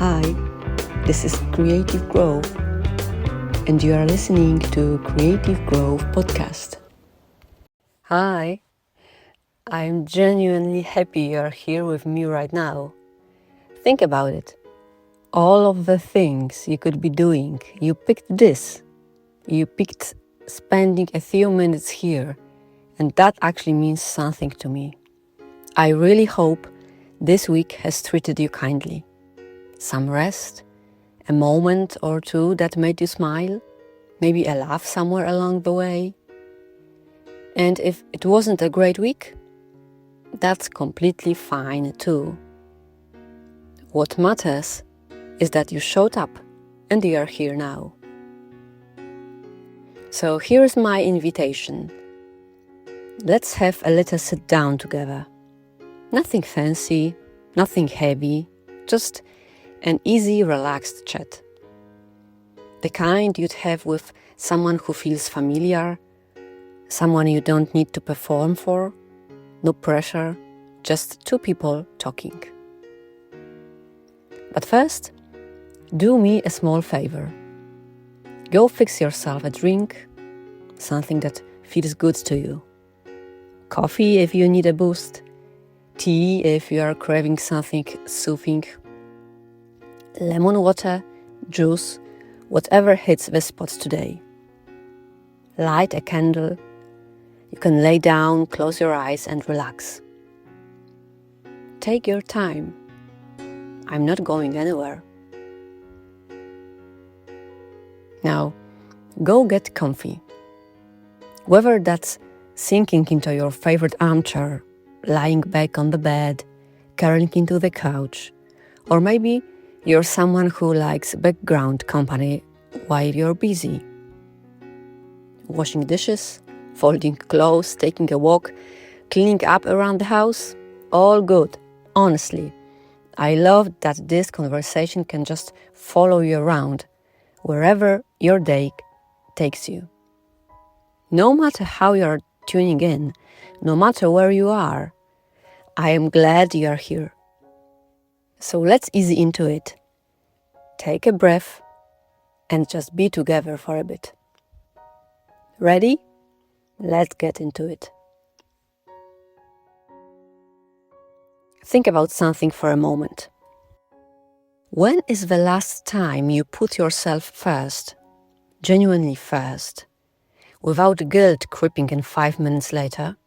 Hi, this is Creative Growth, and you are listening to Creative Growth Podcast. Hi, I'm genuinely happy you're here with me right now. Think about it. All of the things you could be doing, you picked this. You picked spending a few minutes here, and that actually means something to me. I really hope this week has treated you kindly. Some rest, a moment or two that made you smile, maybe a laugh somewhere along the way. And if it wasn't a great week, that's completely fine too. What matters is that you showed up and you are here now. So here's my invitation. Let's have a little sit down together. Nothing fancy, nothing heavy, just an easy, relaxed chat. The kind you'd have with someone who feels familiar, someone you don't need to perform for, no pressure, just two people talking. But first, do me a small favor. Go fix yourself a drink, something that feels good to you. Coffee if you need a boost, tea if you are craving something soothing, lemon water, juice, whatever hits the spot today. Light a candle. You can lay down, close your eyes and relax. Take your time. I'm not going anywhere. Now, go get comfy. Whether that's sinking into your favorite armchair, lying back on the bed, curling into the couch, or maybe you're someone who likes background company while you're busy. Washing dishes, folding clothes, taking a walk, cleaning up around the house, all good, honestly. I love that this conversation can just follow you around, wherever your day takes you. No matter how you're tuning in, no matter where you are, I am glad you are here. So let's ease into it. Take a breath and just be together for a bit. Ready? Let's get into it. Think about something for a moment. When is the last time you put yourself first, genuinely first, without guilt creeping in 5 minutes later?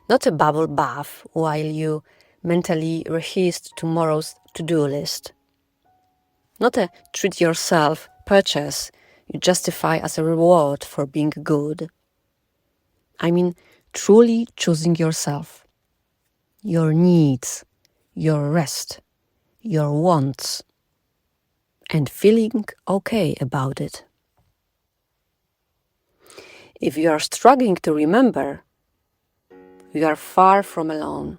Not a bubble bath while you mentally rehearsed tomorrow's to-do list. Not a treat yourself purchase you justify as a reward for being good. I mean, truly choosing yourself, your needs, your rest, your wants, and feeling okay about it. If you are struggling to remember, you are far from alone.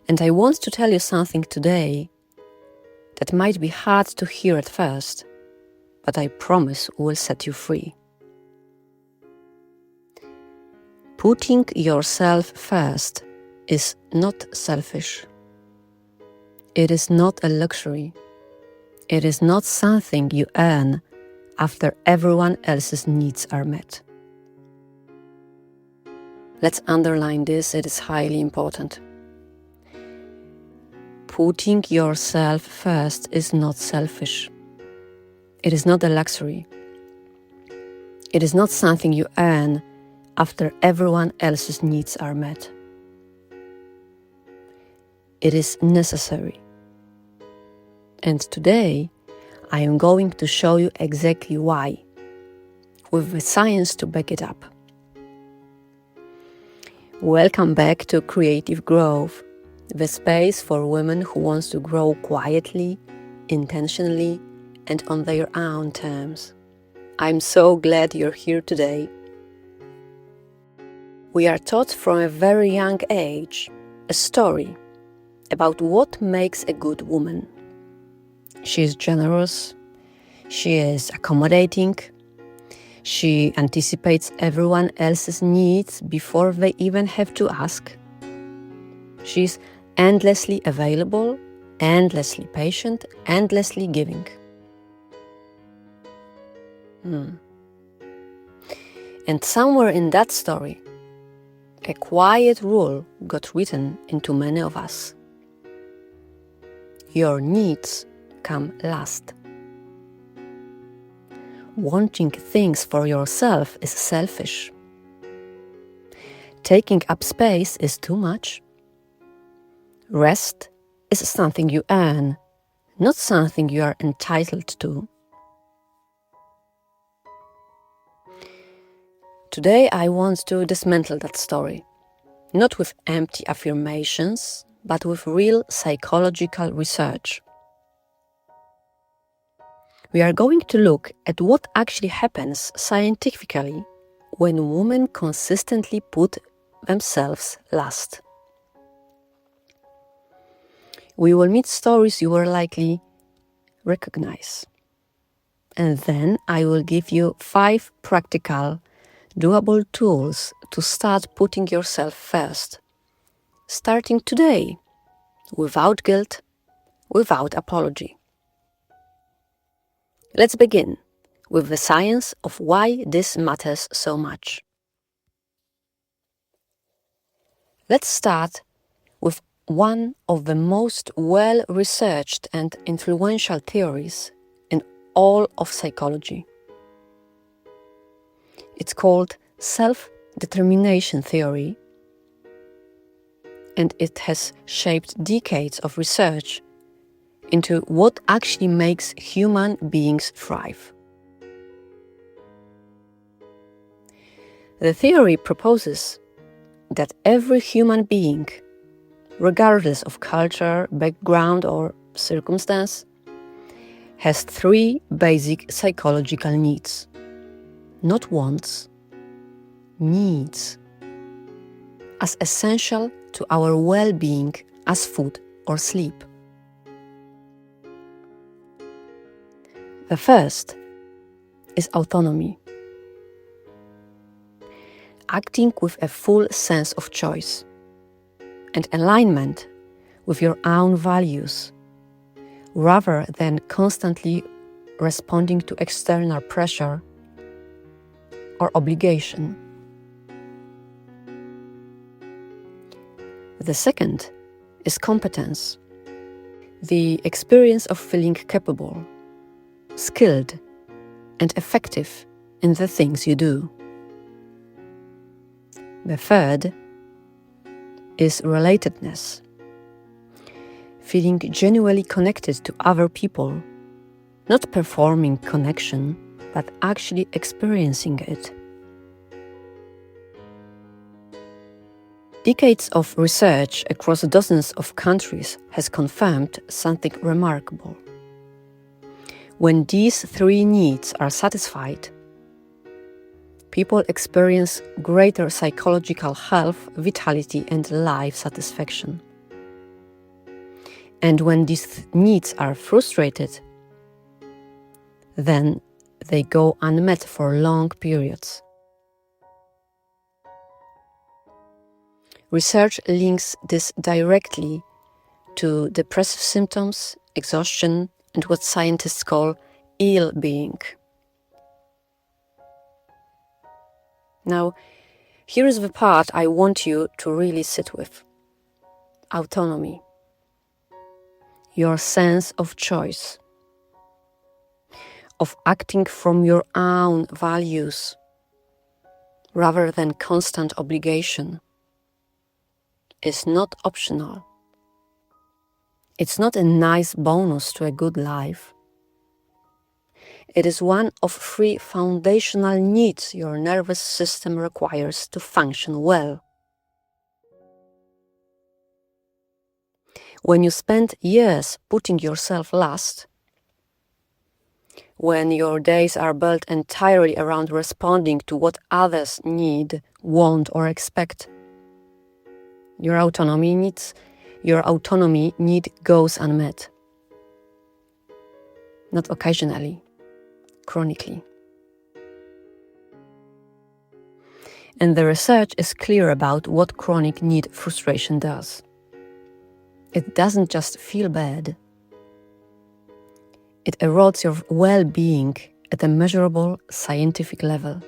And I want to tell you something today that might be hard to hear at first, but I promise will set you free. Putting yourself first is not selfish. It is not a luxury. It is not something you earn after everyone else's needs are met. Let's underline this, it is highly important. Putting yourself first is not selfish. It is not a luxury. It is not something you earn after everyone else's needs are met. It is necessary. And today, I am going to show you exactly why, with the science to back it up. Welcome back to Creative Growth, the space for women who wants to grow quietly, intentionally, and on their own terms. I'm so glad you're here today. We are taught from a very young age a story about what makes a good woman. She is generous, she is accommodating, she anticipates everyone else's needs before they even have to ask. She's endlessly available, endlessly patient, endlessly giving. And somewhere in that story, a quiet rule got written into many of us. Your needs come last. Wanting things for yourself is selfish. Taking up space is too much. Rest is something you earn, not something you are entitled to. Today I want to dismantle that story, not with empty affirmations, but with real psychological research. We are going to look at what actually happens scientifically when women consistently put themselves last. We will meet stories you will likely recognize. And then I will give you 5 practical, doable tools to start putting yourself first, starting today, without guilt, without apology. Let's begin with the science of why this matters so much. Let's start with one of the most well-researched and influential theories in all of psychology. It's called self-determination theory, and it has shaped decades of research into what actually makes human beings thrive. The theory proposes that every human being, regardless of culture, background, or circumstance, has 3 basic psychological needs. Not wants, needs, as essential to our well-being as food or sleep. The first is autonomy. Acting with a full sense of choice and alignment with your own values, rather than constantly responding to external pressure or obligation. The second is competence, the experience of feeling capable, skilled, and effective in the things you do. The third is relatedness, feeling genuinely connected to other people, not performing connection, but actually experiencing it. Decades of research across dozens of countries has confirmed something remarkable. When these 3 needs are satisfied, people experience greater psychological health, vitality, and life satisfaction. And when these needs are frustrated, then they go unmet for long periods. Research links this directly to depressive symptoms, exhaustion, and what scientists call ill-being. Now, here is the part I want you to really sit with. Autonomy. Your sense of choice, of acting from your own values, rather than constant obligation, is not optional. It's not a nice bonus to a good life. It is one of 3 foundational needs your nervous system requires to function well. When you spend years putting yourself last, when your days are built entirely around responding to what others need, want, or expect, your autonomy need goes unmet. Not occasionally, chronically. And the research is clear about what chronic need frustration does. it doesn't just feel bad. It erodes your well-being at a measurable scientific level.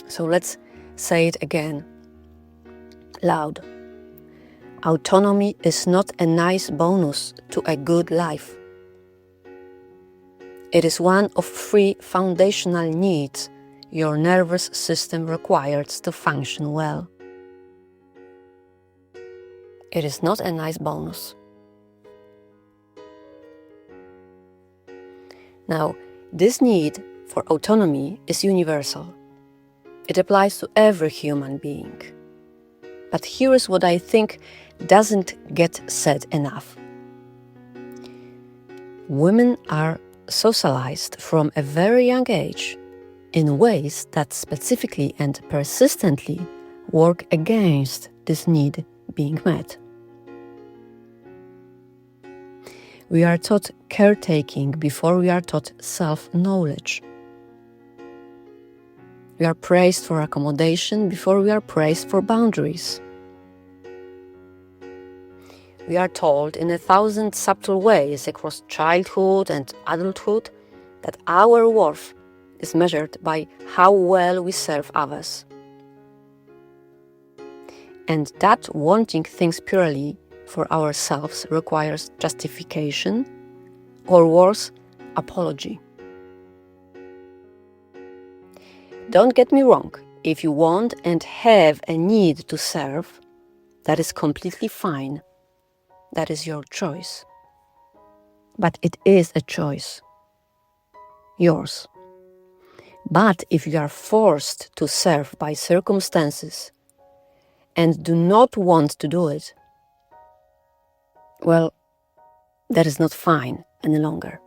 So let's say it again, loud. Autonomy is not a nice bonus to a good life. It is one of 3 foundational needs your nervous system requires to function well. It is not a nice bonus. Now, this need for autonomy is universal. It applies to every human being. But here is what I think doesn't get said enough. Women are socialized from a very young age in ways that specifically and persistently work against this need being met. We are taught caretaking before we are taught self-knowledge. We are praised for accommodation before we are praised for boundaries. We are told in 1,000 subtle ways across childhood and adulthood that our worth is measured by how well we serve others. And that wanting things purely for ourselves requires justification, or worse, apology. Don't get me wrong, if you want and have a need to serve, that is completely fine. That is your choice. But it is a choice. Yours. But if you are forced to serve by circumstances and do not want to do it, well, that is not fine any longer.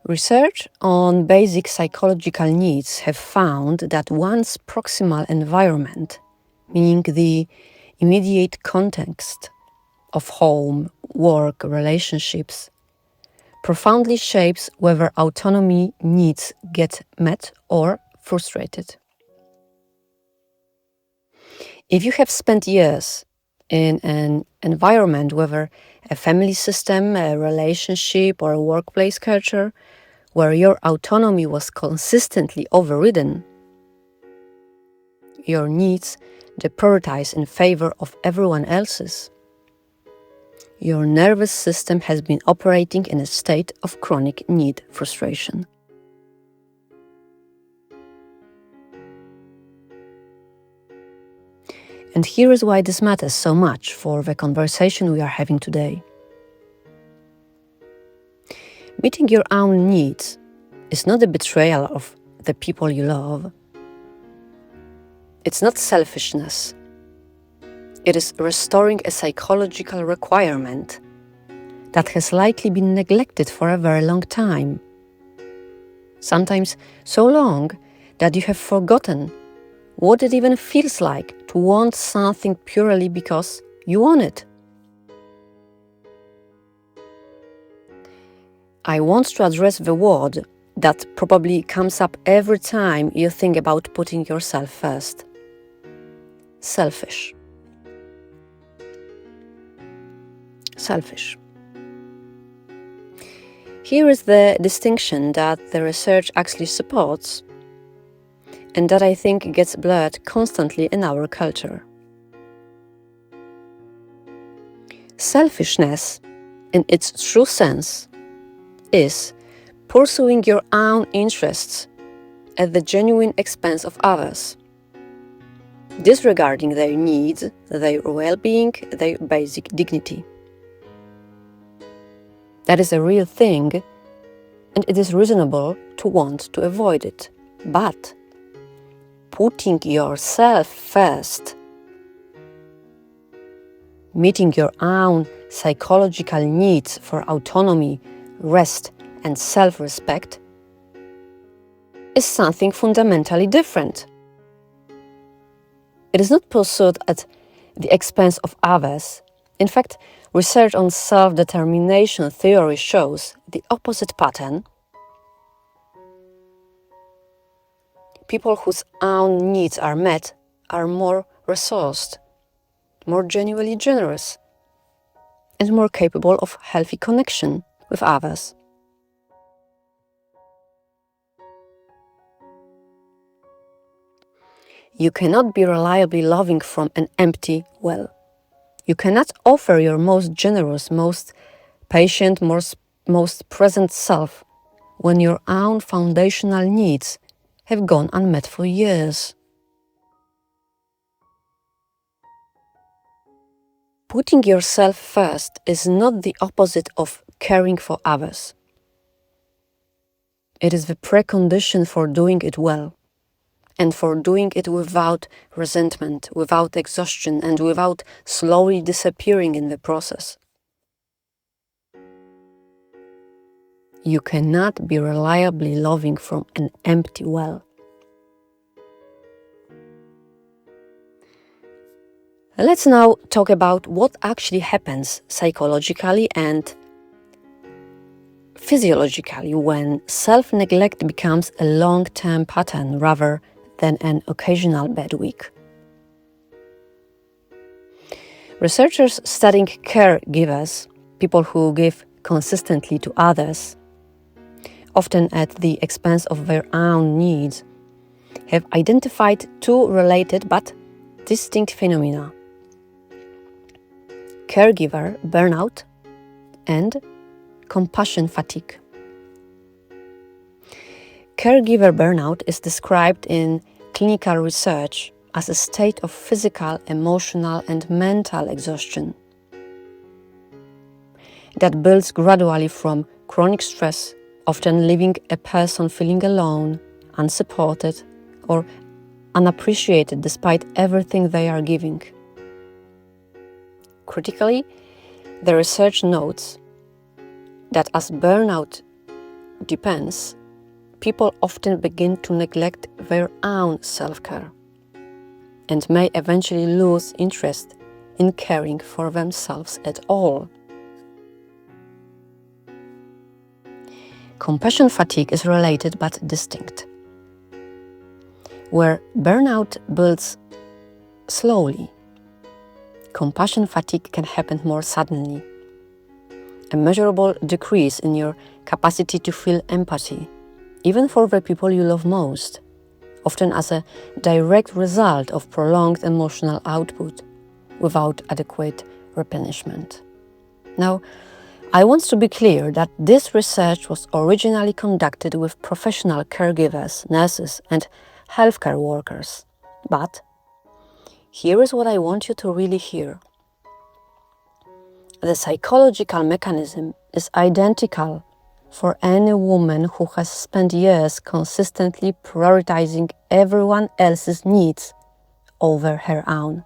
Research on basic psychological needs have found that one's proximal environment, meaning the immediate context of home, work, relationships, profoundly shapes whether autonomy needs get met or frustrated. If you have spent years in an environment, whether a family system, a relationship, or a workplace culture, where your autonomy was consistently overridden, your needs deprioritize in favor of everyone else's, your nervous system has been operating in a state of chronic need frustration. And here is why this matters so much for the conversation we are having today. Meeting your own needs is not a betrayal of the people you love. It's not selfishness. It is restoring a psychological requirement that has likely been neglected for a very long time. Sometimes so long that you have forgotten what it even feels like to want something purely because you want it. I want to address the word that probably comes up every time you think about putting yourself first. Selfish. Selfish. Here is the distinction that the research actually supports, and that I think gets blurred constantly in our culture. Selfishness, in its true sense, is pursuing your own interests at the genuine expense of others, disregarding their needs, their well-being, their basic dignity. That is a real thing, and it is reasonable to want to avoid it. But putting yourself first, meeting your own psychological needs for autonomy, rest, and self-respect is something fundamentally different. It is not pursued at the expense of others. In fact, Research on self-determination theory shows the opposite pattern. People whose own needs are met are more resourced, more genuinely generous, and more capable of healthy connection with others. You cannot be reliably loving from an empty well. You cannot offer your most generous, most patient, most present self when your own foundational needs have gone unmet for years. Putting yourself first is not the opposite of caring for others. It is the precondition for doing it well, and for doing it without resentment, without exhaustion, and without slowly disappearing in the process. You cannot be reliably loving from an empty well. Let's now talk about what actually happens psychologically and physiologically when self-neglect becomes a long-term pattern rather than an occasional bad week. Researchers studying caregivers, people who give consistently to others, often at the expense of their own needs, have identified two related but distinct phenomena: caregiver burnout and compassion fatigue. Caregiver burnout is described in clinical research as a state of physical, emotional, and mental exhaustion that builds gradually from chronic stress, often leaving a person feeling alone, unsupported, or unappreciated despite everything they are giving. Critically, the research notes that as burnout deepens, people often begin to neglect their own self-care and may eventually lose interest in caring for themselves at all. Compassion fatigue is related but distinct. Where burnout builds slowly, compassion fatigue can happen more suddenly. A measurable decrease in your capacity to feel empathy, even for the people you love most, often as a direct result of prolonged emotional output without adequate replenishment. Now, I want to be clear that this research was originally conducted with professional caregivers, nurses, and healthcare workers. But here is what I want you to really hear. The psychological mechanism is identical for any woman who has spent years consistently prioritizing everyone else's needs over her own.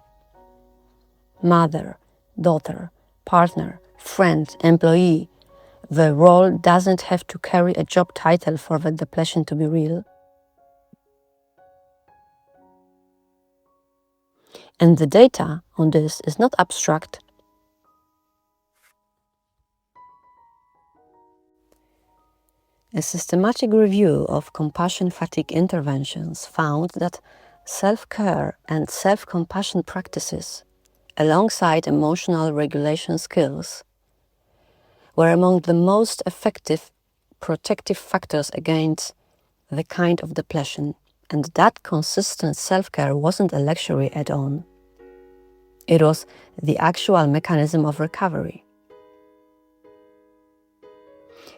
Mother, daughter, partner, friend, employee. The role doesn't have to carry a job title for the depletion to be real. And the data on this is not abstract. A systematic review of compassion fatigue interventions found that self-care and self-compassion practices, alongside emotional regulation skills, were among the most effective protective factors against the kind of depletion, and that consistent self-care wasn't a luxury add-on. It was the actual mechanism of recovery.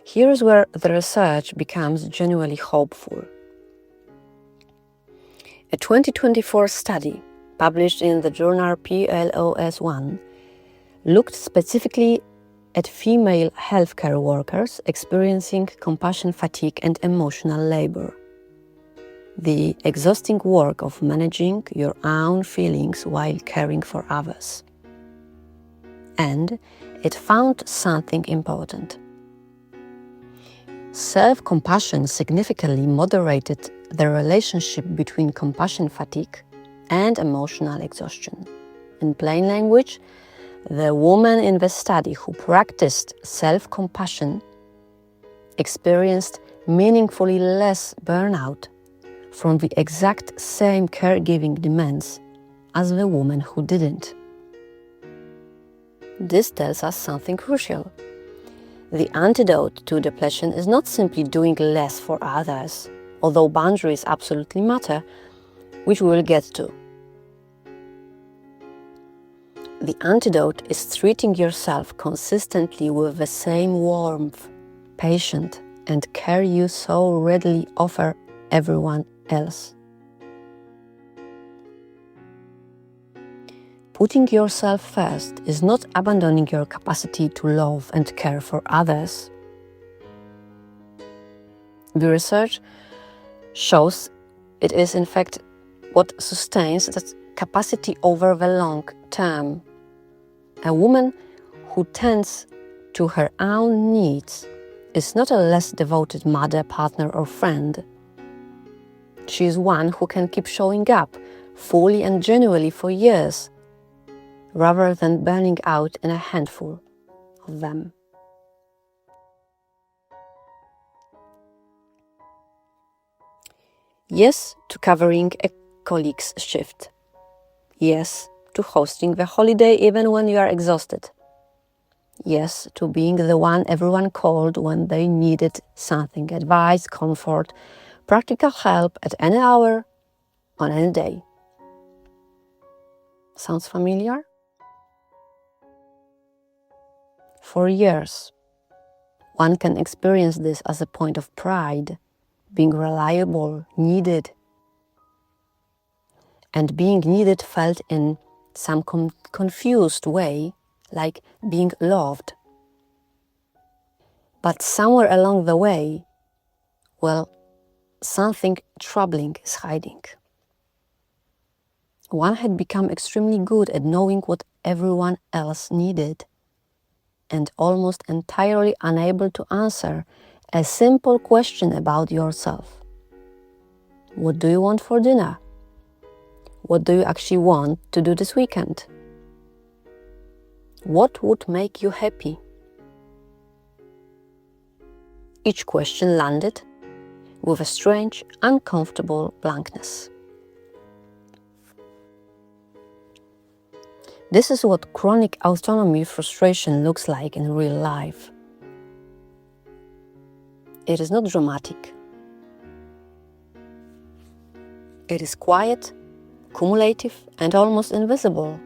Here's where the research becomes genuinely hopeful. A 2024 study published in the journal PLOS1 looked specifically at female healthcare workers experiencing compassion fatigue and emotional labor, the exhausting work of managing your own feelings while caring for others. And it found something important. Self-compassion significantly moderated the relationship between compassion fatigue and emotional exhaustion. In plain language, The woman in the study who practiced self-compassion experienced meaningfully less burnout from the exact same caregiving demands as the woman who didn't. This tells us something crucial. The antidote to depression is not simply doing less for others, although boundaries absolutely matter, which we will get to. The antidote is treating yourself consistently with the same warmth, patience, and care you so readily offer everyone else. Putting yourself first is not abandoning your capacity to love and care for others. The research shows it is in fact what sustains that capacity over the long term. A woman who tends to her own needs is not a less devoted mother, partner, or friend. She is one who can keep showing up fully and genuinely for years, rather than burning out in a handful of them. Yes to covering a colleague's shift. Yes to hosting the holiday even when you are exhausted. Yes to being the one everyone called when they needed something, advice, comfort, practical help at any hour, on any day. Sounds familiar? For years, one can experience this as a point of pride, being reliable, needed. And being needed felt in some confused way, like being loved. But somewhere along the way, well, something troubling is hiding. One had become extremely good at knowing what everyone else needed, and almost entirely unable to answer a simple question about yourself. What do you want for dinner? What do you actually want to do this weekend? What would make you happy? Each question landed with a strange, uncomfortable blankness. This is what chronic autonomy frustration looks like in real life. It is not dramatic. It is quiet, cumulative, and almost invisible.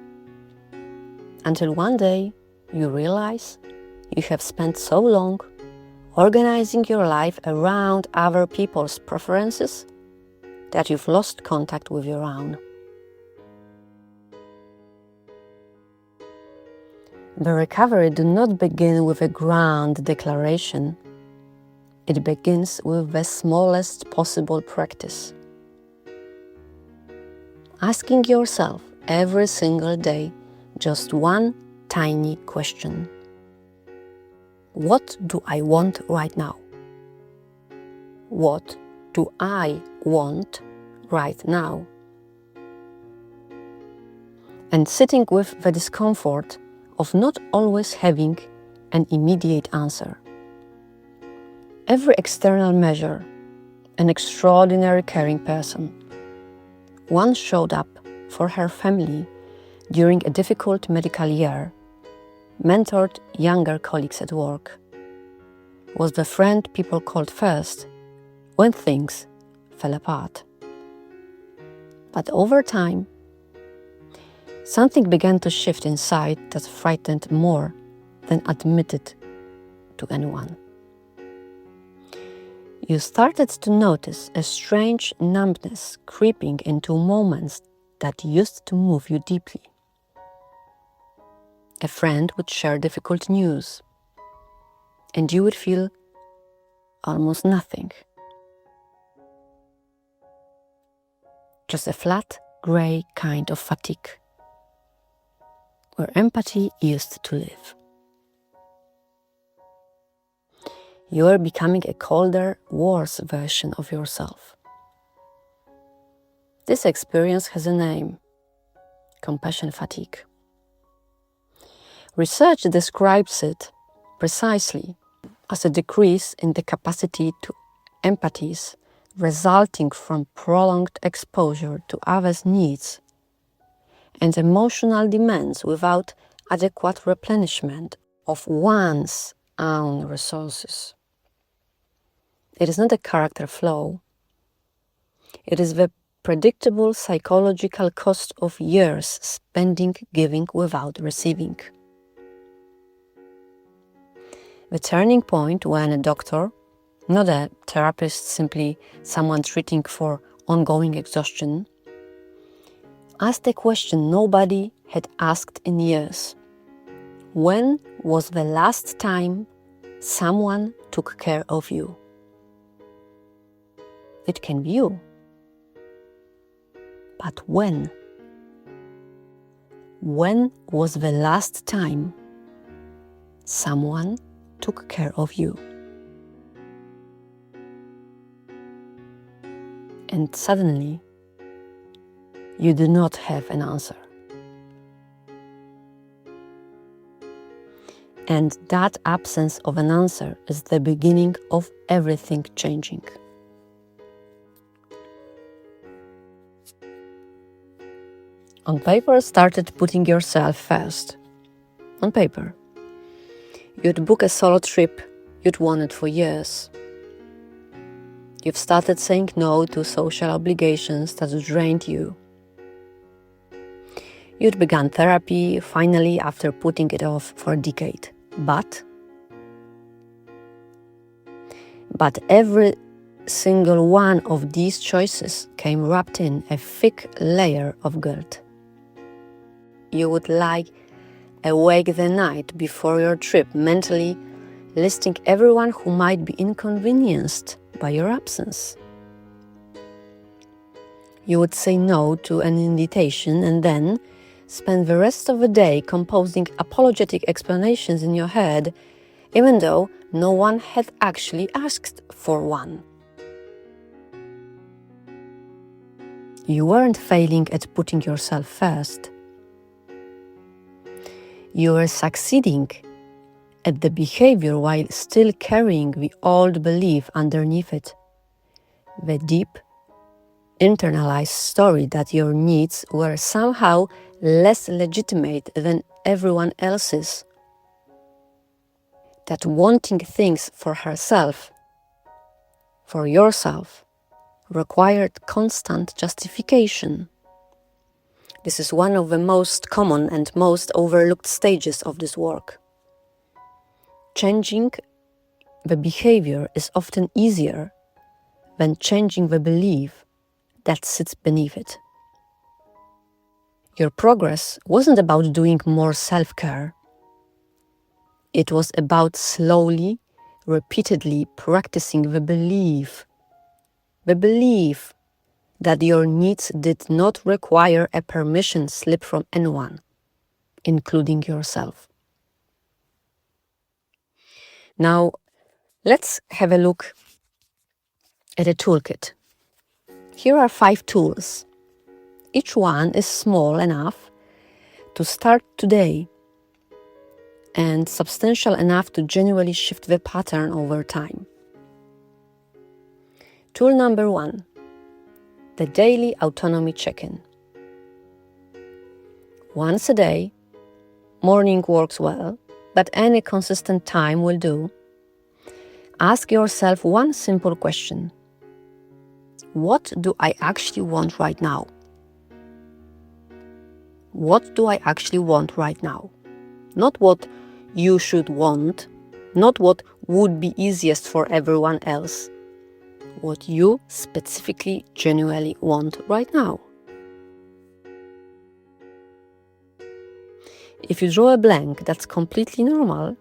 Until one day you realize you have spent so long organizing your life around other people's preferences that you've lost contact with your own. The recovery does not begin with a grand declaration. It begins with the smallest possible practice. Asking yourself every single day just one tiny question. What do I want right now? What do I want right now? And sitting with the discomfort of not always having an immediate answer. Every external measure, an extraordinary caring person. One showed up for her family during a difficult medical year, mentored younger colleagues at work, was the friend people called first when things fell apart. But over time, something began to shift inside that frightened more than admitted to anyone. You started to notice a strange numbness creeping into moments that used to move you deeply. A friend would share difficult news, and you would feel almost nothing. Just a flat, grey kind of fatigue, where empathy used to live. You are becoming a colder, worse version of yourself. This experience has a name: compassion fatigue. Research describes it precisely as a decrease in the capacity to empathize resulting from prolonged exposure to others' needs and emotional demands without adequate replenishment of one's own resources. It is not a character flaw. It is the predictable psychological cost of years spending giving without receiving. The turning point when a doctor, not a therapist, simply someone treating for ongoing exhaustion, asked a question nobody had asked in years. When was the last time someone took care of you? It can be you. But when? When was the last time someone took care of you? And suddenly, you do not have an answer. And that absence of an answer is the beginning of everything changing. On paper, started putting yourself first. On paper. You'd book a solo trip you'd wanted for years. You've started saying no to social obligations that drained you. You'd begun therapy, finally, after putting it off for a decade. But every single one of these choices came wrapped in a thick layer of guilt. You would lie awake the night before your trip, mentally listing everyone who might be inconvenienced by your absence. You would say no to an invitation and then spend the rest of the day composing apologetic explanations in your head, even though no one had actually asked for one. You weren't failing at putting yourself first. You were succeeding at the behavior while still carrying the old belief underneath it, the deep, internalized story that your needs were somehow less legitimate than everyone else's, that wanting things for herself, for yourself, required constant justification. This is one of the most common and most overlooked stages of this work. Changing the behavior is often easier than changing the belief that sits beneath it. Your progress wasn't about doing more self-care. It was about slowly, repeatedly practicing the belief that your needs did not require a permission slip from anyone, including yourself. Now, let's have a look at a toolkit. Here are 5 tools. Each one is small enough to start today and substantial enough to genuinely shift the pattern over time. Tool number 1, the daily autonomy check-in. Once a day, morning works well, but any consistent time will do. Ask yourself one simple question. What do I actually want right now? What do I actually want right now? Not what you should want, not what would be easiest for everyone else. What you specifically, genuinely want right now. If you draw a blank, that's completely normal,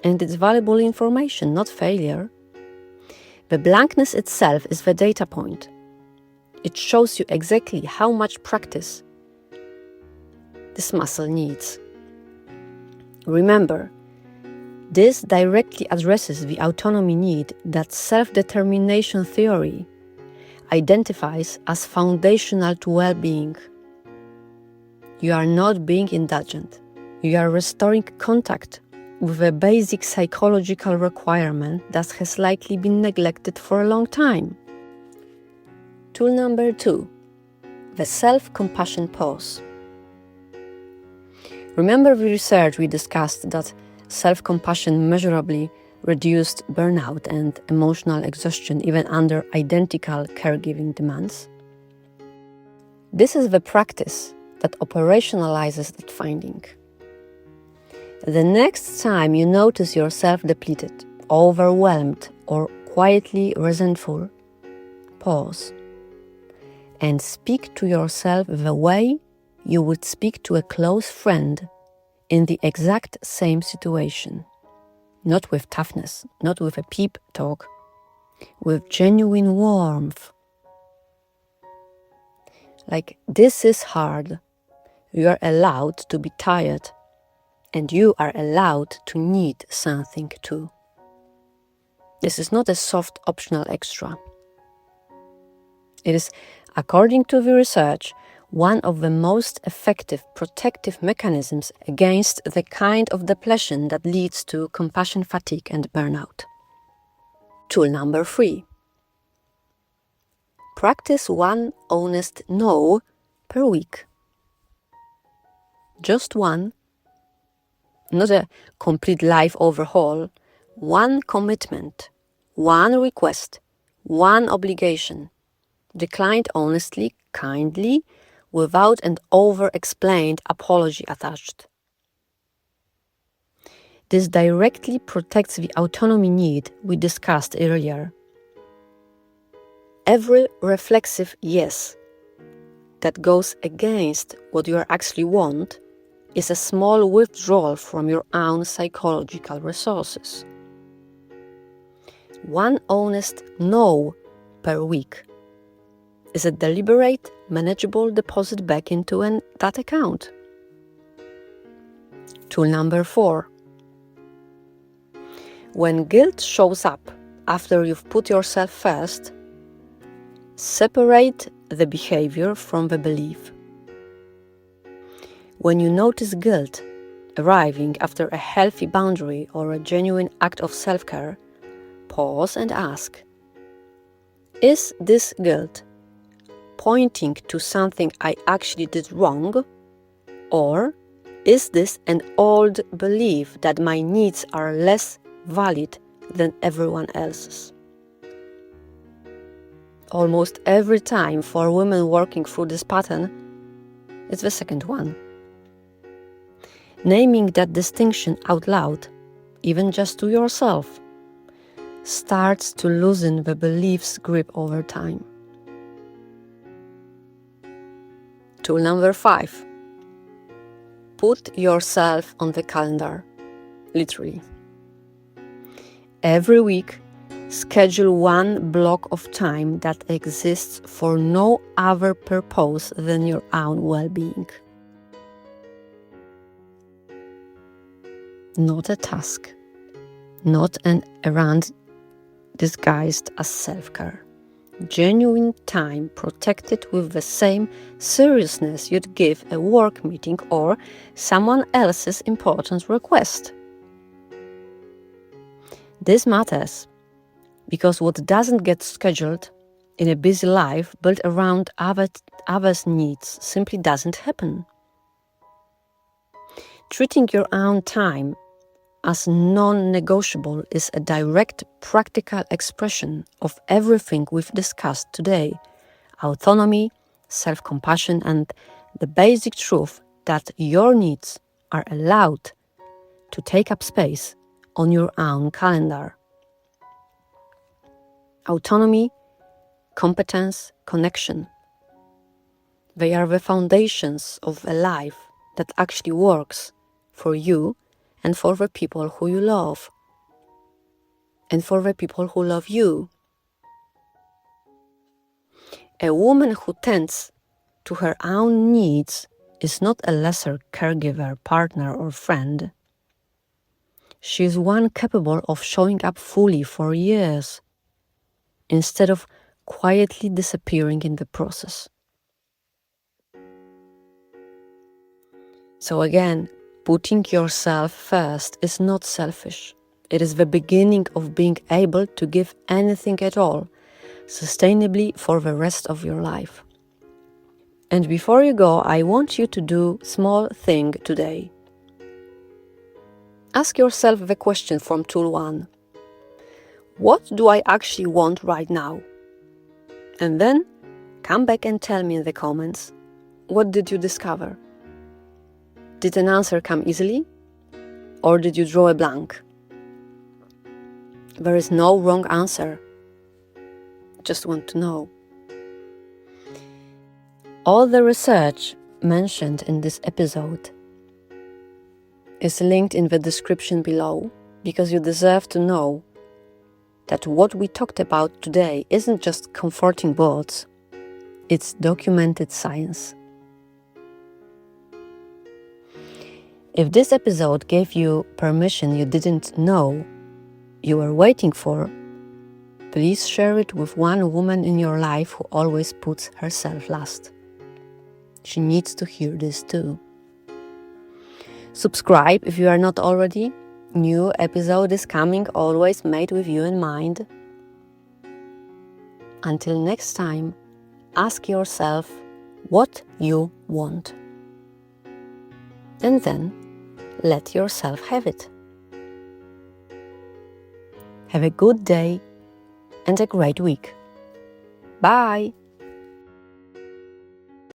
and it's valuable information, not failure. The blankness itself is the data point. It shows you exactly how much practice this muscle needs. Remember, this directly addresses the autonomy need that self-determination theory identifies as foundational to well-being. You are not being indulgent. You are restoring contact with a basic psychological requirement that has likely been neglected for a long time. Tool number 2, the self-compassion pause. Remember the research we discussed that self-compassion measurably reduced burnout and emotional exhaustion even under identical caregiving demands? This is the practice that operationalizes that finding. The next time you notice yourself depleted, overwhelmed, or quietly resentful, pause and speak to yourself the way you would speak to a close friend in the exact same situation. Not with toughness, not with a peep talk, with genuine warmth. Like, this is hard. You are allowed to be tired, and you are allowed to need something too. This is not a soft optional extra. It is, according to the research, one of the most effective protective mechanisms against the kind of depletion that leads to compassion fatigue and burnout. Tool number 3. Practice one honest no per week. Just one, not a complete life overhaul, one commitment, one request, one obligation, declined honestly, kindly, without an over-explained apology attached. This directly protects the autonomy need we discussed earlier. Every reflexive yes that goes against what you actually want is a small withdrawal from your own psychological resources. One honest no per week is a deliberate, manageable deposit back into that account. Tool number 4. When guilt shows up after you've put yourself first, separate the behavior from the belief. When you notice guilt arriving after a healthy boundary or a genuine act of self-care, pause and ask, is this guilt pointing to something I actually did wrong, or is this an old belief that my needs are less valid than everyone else's? Almost every time for women working through this pattern, it's the second one. Naming that distinction out loud, even just to yourself, starts to loosen the belief's grip over time. Tool number 5. Put yourself on the calendar, literally. Every week, schedule one block of time that exists for no other purpose than your own well-being. Not a task, not an errand disguised as self-care. Genuine time protected with the same seriousness you'd give a work meeting or someone else's important request. This matters because what doesn't get scheduled in a busy life built around others' needs simply doesn't happen. Treating your own time as non-negotiable is a direct, practical expression of everything we've discussed today: autonomy, self-compassion, and the basic truth that your needs are allowed to take up space on your own calendar. Autonomy, competence, connection. They are the foundations of a life that actually works for you and for the people who you love, and for the people who love you. A woman who tends to her own needs is not a lesser caregiver, partner, or friend. She is one capable of showing up fully for years, instead of quietly disappearing in the process. So again, Putting yourself first is not selfish. It is the beginning of being able to give anything at all, sustainably for the rest of your life. And before you go, I want you to do a small thing today. Ask yourself the question from Tool 1. What do I actually want right now? And then come back and tell me in the comments, what did you discover? Did an answer come easily? Or did you draw a blank? There is no wrong answer. Just want to know. All the research mentioned in this episode is linked in the description below, because you deserve to know that what we talked about today isn't just comforting words, it's documented science. If this episode gave you permission you didn't know you were waiting for, please share it with one woman in your life who always puts herself last. She needs to hear this too. Subscribe if you are not already. New episode is coming, always made with you in mind. Until next time, ask yourself what you want. And then let yourself have it. Have a good day and a great week. Bye!